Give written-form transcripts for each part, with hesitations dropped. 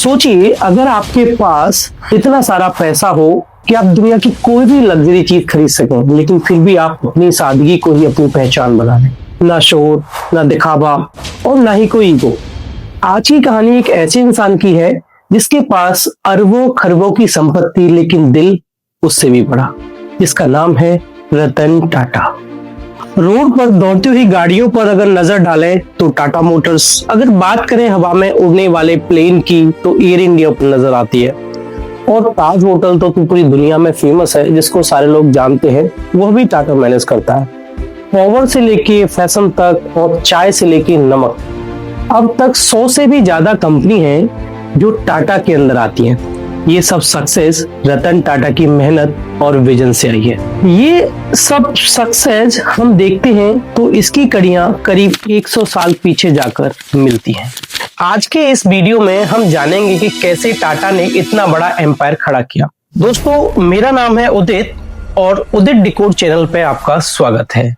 सोचिए, अगर आपके पास इतना सारा पैसा हो कि आप दुनिया की कोई भी लग्जरी चीज खरीद सकें, लेकिन फिर भी आप अपनी सादगी को ही अपनी पहचान बना लें। ना शोर, ना दिखावा और ना ही कोई ईगो। आज की कहानी एक ऐसे इंसान की है जिसके पास अरबों खरबों की संपत्ति, लेकिन दिल उससे भी बड़ा, जिसका नाम है रतन टाटा। रोड पर दौड़ती हुई गाड़ियों पर अगर नजर डालें तो टाटा मोटर्स, अगर बात करें हवा में उड़ने वाले प्लेन की तो एयर इंडिया पर नजर आती है। और ताज होटल तो पूरी दुनिया में फेमस है, जिसको सारे लोग जानते हैं, वह भी टाटा मैनेज करता है। पावर से लेके फैशन तक और चाय से लेके नमक, अब तक 100 से भी ज्यादा कंपनी हैं जो टाटा के अंदर आती हैं। ये सब सक्सेस रतन टाटा की मेहनत और विजन से आई है। ये सब सक्सेस हम देखते हैं तो इसकी कड़ियां करीब 100 साल पीछे जाकर मिलती हैं। आज के इस वीडियो में हम जानेंगे कि कैसे टाटा ने इतना बड़ा एम्पायर खड़ा किया। दोस्तों, मेरा नाम है उदित और उदित डिकोड चैनल पे आपका स्वागत है।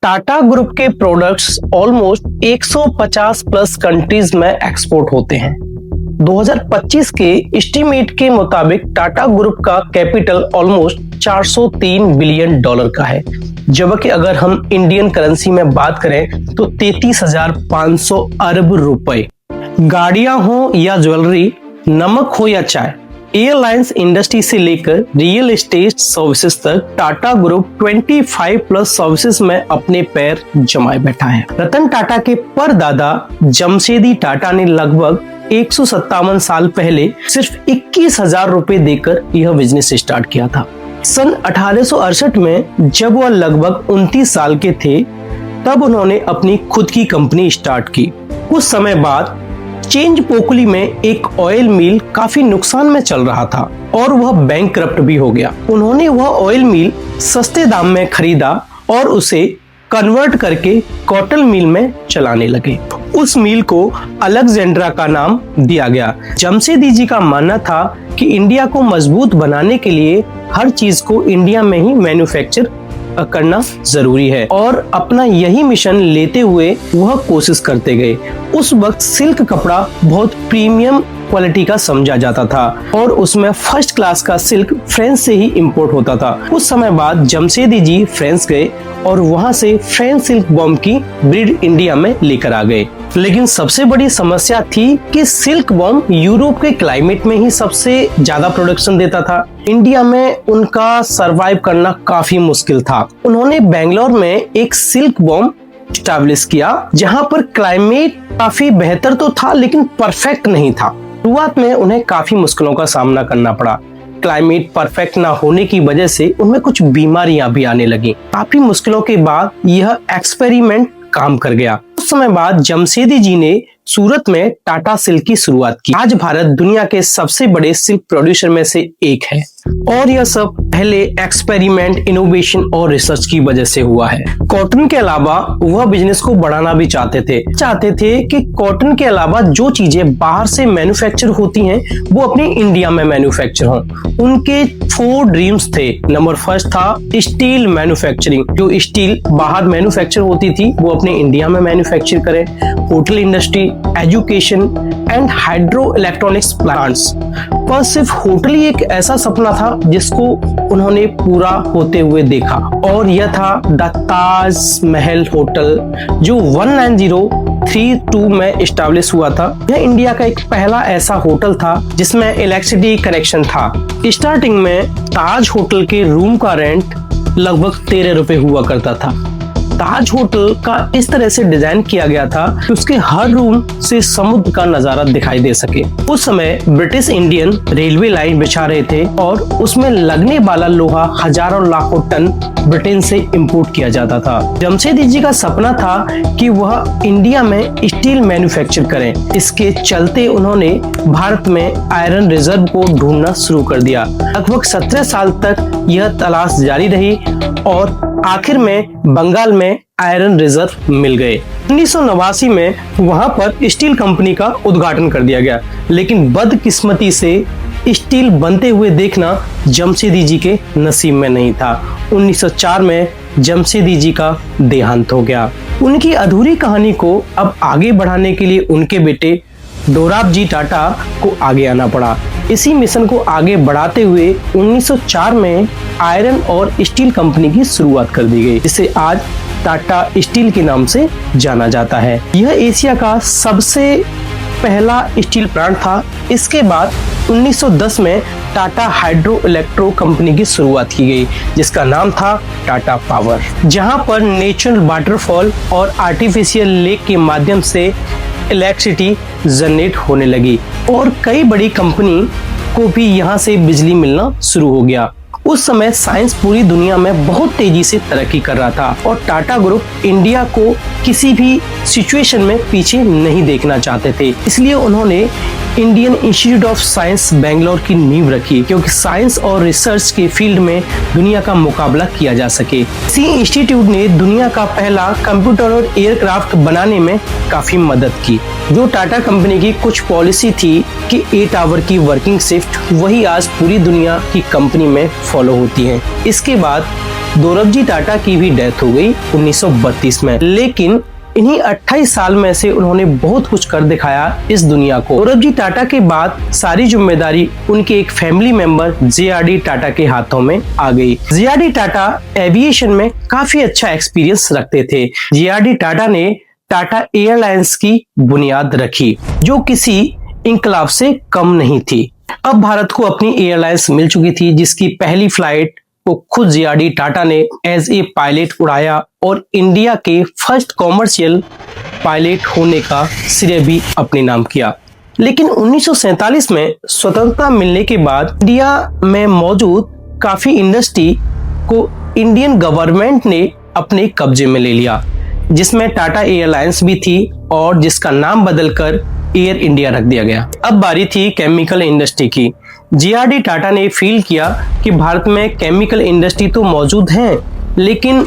टाटा ग्रुप के प्रोडक्ट्स ऑलमोस्ट 150 प्लस कंट्रीज में एक्सपोर्ट होते हैं। 2025 के एस्टीमेट के मुताबिक टाटा ग्रुप का कैपिटल ऑलमोस्ट $403 बिलियन का है, जबकि अगर हम इंडियन करेंसी में बात करें तो 33,500 अरब रुपए। गाड़ियां हो या ज्वेलरी, नमक हो या चाय, एयरलाइंस इंडस्ट्री से लेकर रियल एस्टेट सर्विसेज तक टाटा ग्रुप 25 प्लस सर्विसेज में अपने पैर जमाए बैठा है। रतन टाटा के परदादा जमशेदी टाटा ने लगभग 157 साल पहले सिर्फ 21,000 रुपए देकर यह बिजनेस स्टार्ट किया था। सन 1868 में जब वह लगभग 29 साल के थे, तब उन्होंने अपनी खुद की कंपनी स्टार्ट की। कुछ समय बाद चेंज पोकली में एक ऑयल मिल काफी नुकसान में चल रहा था और वह बैंकक्रप्ट भी हो गया। उन्होंने वह ऑयल मिल सस्ते दाम में खरीदा और उसे कन्वर्ट करके कॉटन मिल में चलाने लगे। उस मिल को अलेक्जेंड्रा का नाम दिया गया। जमशेदी जी का मानना था कि इंडिया को मजबूत बनाने के लिए हर चीज को इंडिया में ही मैन्युफैक्चर करना जरूरी है और अपना यही मिशन लेते हुए वह कोशिश करते गए। उस वक्त सिल्क कपड़ा बहुत प्रीमियम क्वालिटी का समझा जाता था और उसमें फर्स्ट क्लास का सिल्क फ्रांस से ही इंपोर्ट होता था। कुछ समय बाद जमशेदी जी फ्रांस गए और वहां से फ्रेंच सिल्क बॉम्ब की ब्रीड इंडिया में लेकर आ गए। लेकिन सबसे बड़ी समस्या थी कि सिल्क बॉम्ब यूरोप के क्लाइमेट में ही सबसे ज्यादा प्रोडक्शन देता था। इंडिया में उनका सरवाइव करना काफी मुश्किल था। उन्होंने बेंगलोर में एक सिल्क बॉम्ब स्टैब्लिश किया, जहां पर क्लाइमेट काफी बेहतर तो था लेकिन परफेक्ट नहीं था। शुरुआत में उन्हें काफी मुश्किलों का सामना करना पड़ा। क्लाइमेट परफेक्ट ना होने की वजह से उनमें कुछ बीमारियां भी आने लगी। काफी मुश्किलों के बाद यह एक्सपेरिमेंट काम कर गया। कुछ समय बाद जमशेदी जी ने सूरत में टाटा सिल्क की शुरुआत की। आज भारत दुनिया के सबसे बड़े सिल्क प्रोड्यूसर में से एक है और यह सब पहले एक्सपेरिमेंट, इनोवेशन और रिसर्च की वजह से हुआ है। कॉटन के अलावा वह बिजनेस को बढ़ाना भी चाहते थे कि कॉटन के अलावा जो चीजें बाहर से मैन्युफैक्चर होती हैं वो अपने इंडिया में मैन्युफैक्चर हों। उनके 4 ड्रीम्स थे। नंबर फर्स्ट था स्टील मैन्युफैक्चरिंग, जो स्टील बाहर मैन्युफैक्चर होती थी वो अपने इंडिया में मैन्युफैक्चर करें। Hotel industry, education and hydro electronics plants. पर सिर्फ होटल ही एक ऐसा सपना था जिसको उन्होंने पूरा होते हुए देखा और यह था द ताज महल होटल, जो 1932 में एस्टैब्लिश हुआ था। यह इंडिया का एक पहला ऐसा होटल था जिसमें इलेक्ट्रिसिटी कनेक्शन था। स्टार्टिंग में ताज होटल के रूम का रेंट लगभग 13 रुपए हुआ करता था। ताज होटल का इस तरह से डिजाइन किया गया था कि उसके हर रूम से समुद्र का नजारा दिखाई दे सके। उस समय ब्रिटिश इंडियन रेलवे लाइन बिछा रहे थे और उसमें लगने वाला लोहा हजारों लाखों टन ब्रिटेन से इंपोर्ट किया जाता था। जमशेदी जी का सपना था कि वह इंडिया में स्टील मैन्युफैक्चर करें। इसके चलते उन्होंने भारत में आयरन रिजर्व को ढूंढना शुरू कर दिया। लगभग 17 साल तक यह तलाश जारी रही और आखिर में बंगाल में आयरन रिजर्व मिल गए। 1989 में वहां पर स्टील कंपनी का उद्घाटन कर दिया गया, लेकिन बदकिस्मती से स्टील बनते हुए देखना जमशेदी जी के नसीब में नहीं था। 1904 में जमशेदी जी का देहांत हो गया। उनकी अधूरी कहानी को अब आगे बढ़ाने के लिए उनके बेटे दोराबजी टाटा को आगे आना पड़ा। इसी मिशन को आगे बढ़ाते हुए 1904 में आयरन और स्टील कंपनी की शुरुआत कर दी गई, जिसे आज टाटा स्टील के नाम से जाना जाता है। यह एशिया का सबसे पहला स्टील प्लांट था। इसके बाद 1910 में टाटा हाइड्रो इलेक्ट्रो कंपनी की शुरुआत की गई, जिसका नाम था टाटा पावर, जहां पर नेचुरल वाटरफॉल और आर्टिफिशियल लेक के माध्यम से इलेक्ट्रिसिटी जनरेट होने लगी और कई बड़ी कंपनी को भी यहां से बिजली मिलना शुरू हो गया। उस समय साइंस पूरी दुनिया में बहुत तेजी से तरक्की कर रहा था और टाटा ग्रुप इंडिया को किसी भी सिचुएशन में पीछे नहीं देखना चाहते थे। इसलिए उन्होंने Indian institute of science Bangalore की नींव रखी, क्योंकि साइंस और रिसर्च के फील्ड में दुनिया का मुकाबला किया जा सके। इसी इंस्टीट्यूट ने दुनिया का पहला कंप्यूटर और एयरक्राफ्ट बनाने में काफी मदद की। जो टाटा कंपनी की कुछ पॉलिसी थी कि 8 आवर की वर्किंग शिफ्ट, वही आज पूरी दुनिया की कंपनी में फॉलो होती है। इसके बाद दोरबजी टाटा की भी डेथ हो गई 1932 में, लेकिन इन्हीं 28 साल में से उन्होंने बहुत कुछ कर दिखाया इस दुनिया को। दोरबजी टाटा के बाद सारी जिम्मेदारी उनके एक फैमिली मेंबर JRD टाटा के हाथों में आ गई। JRD टाटा एविएशन में काफी अच्छा एक्सपीरियंस रखते थे। JRD टाटा ने टाटा एयरलाइंस की बुनियाद रखी, जो किसी इंकलाब से कम नहीं थी। अब भारत को अपनी एयरलाइंस मिल चुकी थी, जिसकी पहली फ्लाइट को खुद JRD टाटा ने एज ए पायलट उड़ाया और इंडिया के फर्स्ट कॉमर्शियल पायलट होने का श्रेय भी अपने नाम किया। लेकिन 1947 में स्वतंत्रता मिलने के बाद इंडिया में मौजूद काफी इंडस्ट्री को इंडियन गवर्नमेंट ने अपने कब्जे में ले लिया, जिसमें टाटा एयरलाइंस भी थी और जिसका नाम बदलकर एयर इंडिया रख दिया गया। अब बारी थी केमिकल इंडस्ट्री की। JRD टाटा ने फील किया कि भारत में केमिकल इंडस्ट्री तो मौजूद है, लेकिन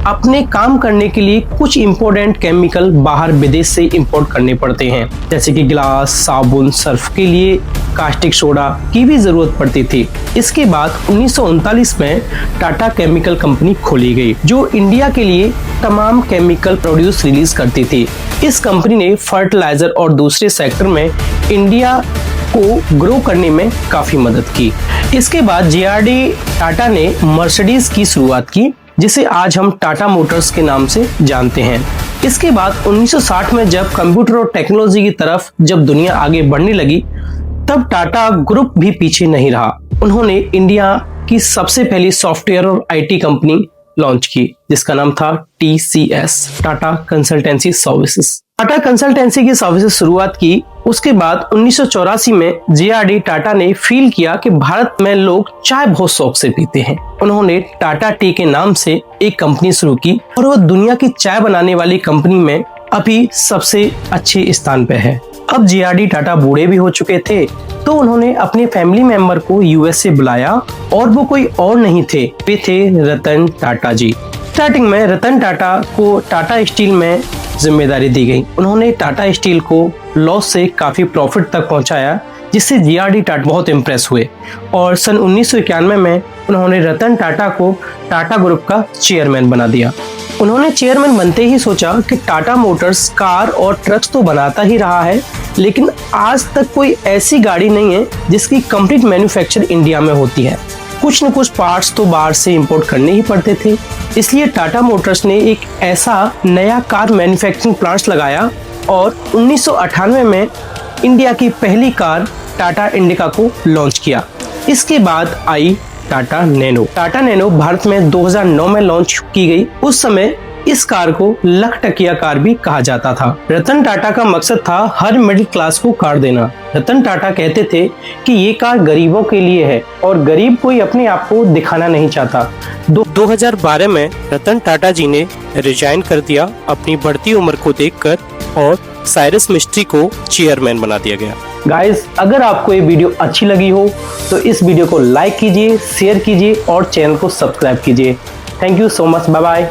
अपने काम करने के लिए कुछ इंपोर्टेंट केमिकल बाहर विदेश से इंपोर्ट करने पड़ते हैं, जैसे कि गिलास, साबुन, सर्फ के लिए कास्टिक सोडा की भी जरूरत पड़ती थी। इसके बाद 1939 में टाटा केमिकल कंपनी खोली गई, जो इंडिया के लिए तमाम केमिकल प्रोड्यूस रिलीज करती थी। इस कंपनी ने फर्टिलाइजर और दूसरे सेक्टर में इंडिया को ग्रो करने में काफी मदद की। इसके बाद JRD टाटा ने मर्सिडीज की शुरुआत की, जिसे आज हम टाटा मोटर्स के नाम से जानते हैं। इसके बाद 1960 में जब कंप्यूटर और टेक्नोलॉजी की तरफ जब दुनिया आगे बढ़ने लगी, तब टाटा ग्रुप भी पीछे नहीं रहा। उन्होंने इंडिया की सबसे पहली सॉफ्टवेयर और IT कंपनी लॉन्च की, जिसका नाम था TCS, Tata consultancy services. Tata consultancy की सर्विसेज शुरुआत की। उसके बाद 1984 में JRD टाटा ने फील किया कि भारत में लोग चाय बहुत शौक से पीते हैं। उन्होंने टाटा टी के नाम से एक कंपनी शुरू की और वह दुनिया की चाय बनाने वाली कंपनी में अभी सबसे अच्छे स्थान पे है। अब JRD टाटा बूढ़े भी हो चुके थे, तो उन्होंने अपने फैमिली मेंबर को US से बुलाया और वो कोई और नहीं थे, वे थे रतन टाटा जी। स्टार्टिंग में रतन टाटा को टाटा स्टील में जिम्मेदारी दी गई। उन्होंने टाटा स्टील को लॉस से काफी प्रॉफिट तक पहुंचाया, जिससे JRD टाटा बहुत इम्प्रेस हुए और सन 1991 में उन्होंने रतन टाटा को टाटा ग्रुप का चेयरमैन बना दिया। उन्होंने चेयरमैन बनते ही सोचा कि टाटा मोटर्स कार और ट्रक्स तो बनाता ही रहा है, लेकिन आज तक कोई ऐसी गाड़ी नहीं है जिसकी कंप्लीट मैन्युफैक्चर इंडिया में होती है। कुछ न कुछ पार्ट्स तो बाहर से इंपोर्ट करने ही पड़ते थे। इसलिए टाटा मोटर्स ने एक ऐसा नया कार मैन्युफैक्चरिंग प्लांट लगाया और 1998 में इंडिया की पहली कार टाटा इंडिका को लॉन्च किया। इसके बाद आई टाटा नैनो। टाटा नैनो भारत में 2009 में लॉन्च की गई। उस समय इस कार को लाख टकिया कार भी कहा जाता था। रतन टाटा का मकसद था हर मिडिल क्लास को कार देना। रतन टाटा कहते थे कि ये कार गरीबों के लिए है और गरीब कोई अपने आप को दिखाना नहीं चाहता। 2012 में रतन टाटा जी ने रिजाइन कर दिया अपनी बढ़ती उम्र को देखकर और साइरस मिस्ट्री को चेयरमैन बना दिया गया। गाइस, अगर आपको ये वीडियो अच्छी लगी हो तो इस वीडियो को लाइक कीजिए, शेयर कीजिए और चैनल को सब्सक्राइब कीजिए। Thank you so much. Bye bye.